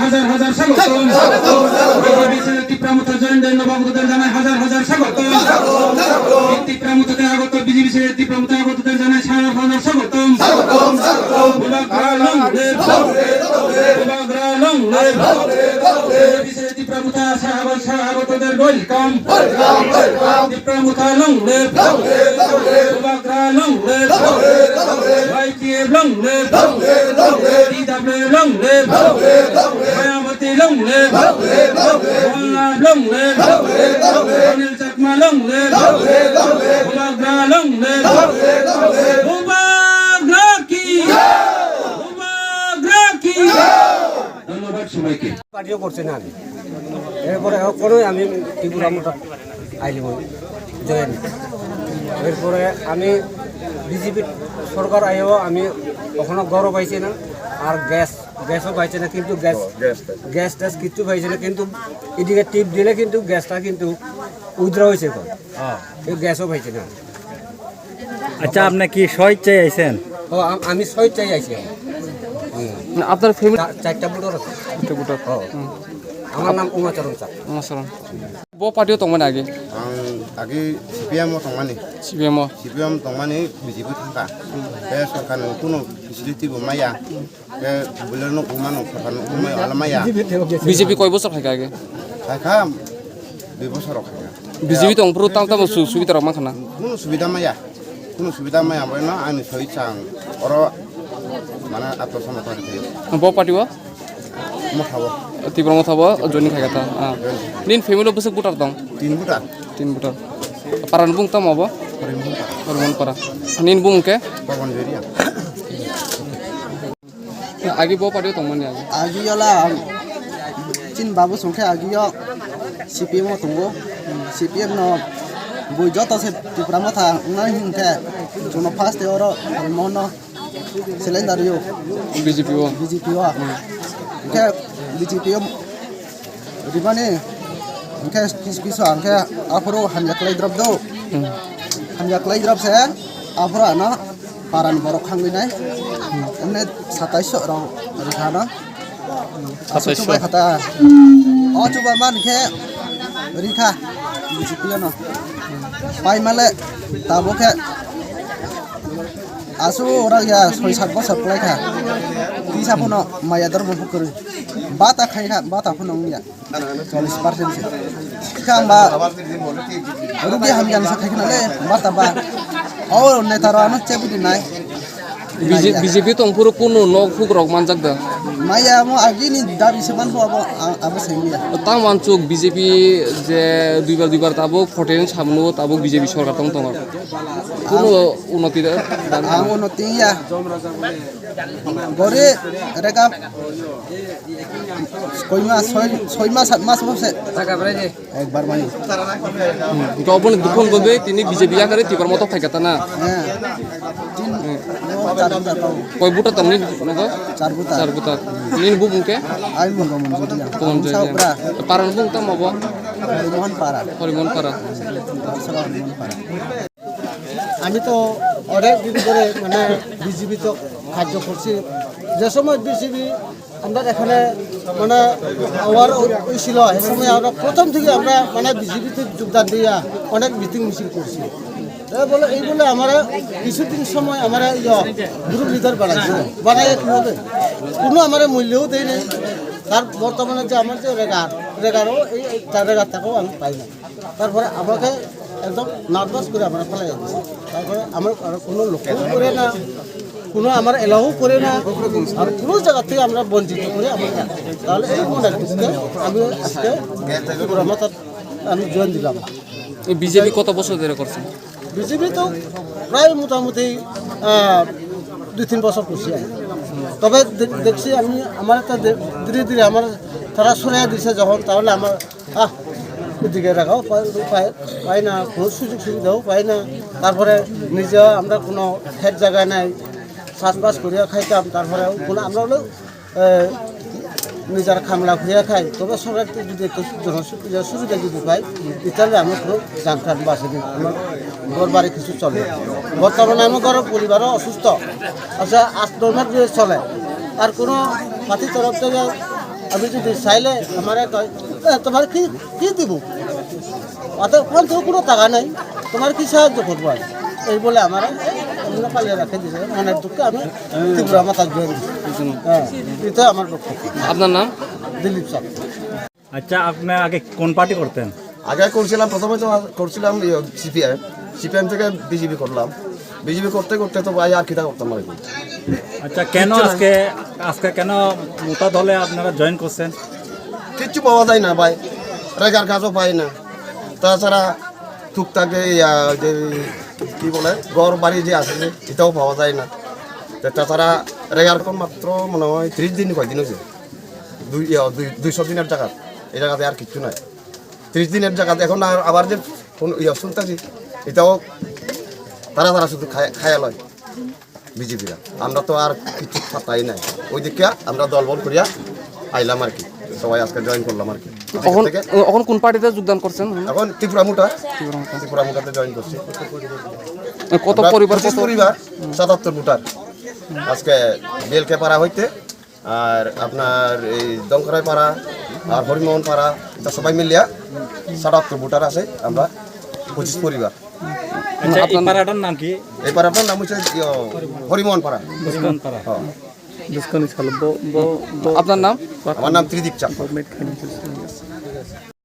হাজার হাজার স্বাগত নবাগতদের জানাই হাজার হাজার স্বাগত তীব্রামততে আগত বিজেপি তীব্রামতে আগতদের জানাই হাজার হাজার স্বাগত স্বাগতদের ওয়েলকাম তীব্রামতা লংলে মায়াবতী লংলে লংলে অনিল চাকমা লংলে উবাগ্রা লংলে উবাগ্রা কি ধন্যবাদ সবাইকে। পার্টিও করছে না আমি এরপরে কোনো আমি ত্রিপুরা মতো আইলি জয়েন এরপরে আমি বিজেপি সরকার আইও আমি ওখানে গরম পাইছি না আর গ্যাসও পাইছে না কিন্তু গ্যাস ট্যাস কিচ্ছু পাইছে না কিন্তু এদিকে টিপ দিলে কিন্তু গ্যাসটা কিন্তু উইথড্র হয়েছে এখন গ্যাসও পাইছে না। আচ্ছা আপনি কি স্বেচ্ছায় আইছেন? ও আমি স্বেচ্ছায় আইছি। আপনার ফ্যামিলি 4টা ভোটার আছে। 4টা ভোটার আমার নাম উমাচরণ স্যার। উমাচরণ বো পার্টিও তংমান আগে আগে সিপিএম তংমানি সিপিএম তংমানি বিজেপি থাকা बे सरकार কোনো ফেসিলিটি মাইয়া बे বুলেনো কুমানো সরকার কুমাই আলমাইয়া বিজেপি কয় বছর থাকে আগে থাকা 2 বছর থাকে বিজেপি তং পুরো তাম তাম সুবিধা রকম খানা কোনো সুবিধা মাইয়া বয়না আনি সই চাং অর মানে আত্মসমর্পণ থাকে বো পার্টিও মথাবো তীব্র মথাবো জনি খাইতা নিন ফ্যামিলি বসে বুটার দং 3 বুটার paran bung tam apa? Hormon para. Nin bung ke? Pawan beria. Agi bawa pada tong mana? Agi yola cin babu sungke agi yo CPM tunggu CPM no bujo to se tipramo tha ngai hingke jono fast te oro hormon no cylinder yo BJP wa ke BJP yo ribane ke kisu angke apro hanjak lai drop do hanjak lai drop se apro ana paran borok khangui nai emne 27 rong rikana 27 kata o coba man ke rikha BJP no pai male tabo ke asu orang ya 6-7 bosor play kha bisa puno maya dor mo pukuri bata khai kha bata puno ya 40% se kang ba rugi ham yang sa khai na le bata ba aur netaro anu chebudi nai BJP tong puro puno no fuk rok manjak da maya mo agi ni dabi seman ho abo sengia tang mancuk BJP je duibar tabo khoten samno tabo BJP Sarkar tong tong puno unnoti da unnoti ya gore reka ছয় মাস 7 মাস বসে টাকা প্রায় একবার মানে গবন দুখন গবে তিনি BJP আকারে তিবার মত থাকাতা না হ্যাঁ কয় বুটা তমনি নগো 4 বুটা নিন বুমকে আই মন যদি পারান বুং তাম হবো হরিমোহন পাড়া আমি তো অনেক দিন ধরে মানে বিজেপি তো কার্য করছি যে সময় বিজেপি আমরা এখানে মানে আওয়ার হয়েছিল এই সময় আমরা প্রথম থেকে আমরা মানে বিজেপিতে যোগদান দিয়া অনেক মিটিং মিছিল করছি বলে এই বলে আমরা কিছুদিন সময় আমরা গ্রুপ লিডার বানাই কী হবে কোনো আমার মূল্যও দেয় নেই তার বর্তমানে যে আমার যে রেগারও এই রেগারটাকেও আমি পাই না তারপরে আমাকে একদম নার্ভাস করে আমরা ফেলাই দিচ্ছি তারপরে আমার কোনো লক্ষ্যও করে না কোনো আমার এলাও করে না আর কোনো জায়গা থেকে আমরা বঞ্চিত করে আমরা তাহলে এই মনে আমি আজকে আমি জয়েন দিলাম। বিজেপি কত বছর ধরে করছে? বিজেপি তো প্রায় মোটামুটি 2-3 বছর করছি তবে দেখছি আমি আমার একটা ধীরে ধীরে আমার তারা সরাইয়া দিছে যখন তাহলে আমার ওদিকে রাখাও পাই না কোনো সুযোগ সুবিধাও পাই না তারপরে নিজে আমরা কোনো খেত জায়গায় নাই চাষবাস করিয়া খাইতাম তারপরে কোনো আমরা হলেও নিজের খামলা ঘুরিয়া খাই তবে সরকার যদি একটু সুবিধা যদি পাই তাহলে আমি কোনো জানকার বাসে আমার ঘর বাড়ি কিছু চলে বর্তমানে আমার ঘরের পরিবারও অসুস্থ আচ্ছা 8-9 মাস ধরে চলে আর কোনো পার্টির তরফ থেকে আমি যদি চাইলে আমার কয় তোমার কি দিব অত কোনো টাকা নাই তোমার কি সাহায্য করবো আর এই বলে আমার অন্য পালিয়ে রাখে দিয়েছে মনের দুঃখে আমি ত্রিপুরা মাতা জয়েন দিচ্ছি হ্যাঁ এটা আমার বক্তব্য। আপনার নাম? দিলীপ স্যার। আচ্ছা আপনি আগে কোন পার্টি করতেন? আগে করছিলাম প্রথমে তো করছিলাম সিপিএম থেকে বিজেপি করলাম বিজেপি করতে করতে তো ভাই আর কিটা করতাম আর কি। আচ্ছা কেন আজকে কেন মোটা দলে আপনারা জয়েন করছেন? কিচ্ছু পাওয়া যায় না ভাই, রেগার কাজও পাই না, তাছাড়া টুকটাকে যে কি বলে ঘর বাড়ি যে আছে এটাও পাওয়া যায় না, তাছাড়া রেগার কোন মাত্র মনে হয় 30 দিন কয়দিন হয়েছে 200 দিনের জায়গা এই জায়গাতে আর কিচ্ছু নাই 30 দিনের জায়গাতে এখন আবার যে শুনতেছি এটাও তারা শুধু খায়া লয় বিজেপিরা, আমরা তো আর কিছু পাতাই নাই ওই দিকে আমরা দলবল করিয়া আইলাম আর কি, সবাই আজকে জয়েন করলাম আর কি। এখন কোন পার্টিতে যোগদান করছেন? এখন ত্রিপুরা মুটাতে জয়েন করছি। কত পরিবার? 77 ভোটার আজকে বেলকে পাড়া হইতে আর আপনার এই দংখরাই পাড়া আর হরিমোহন পাড়া এটা সবাই মিলিয়া 77 ভোটার আছে, আমরা 25 পরিবার। আচ্ছা এই পাড়াটার নাম কি? এই পাড়াটার নাম হচ্ছে হরিমোহন পাড়া। আপনার নাম? আমার নাম ত্রিদীপ চাপ।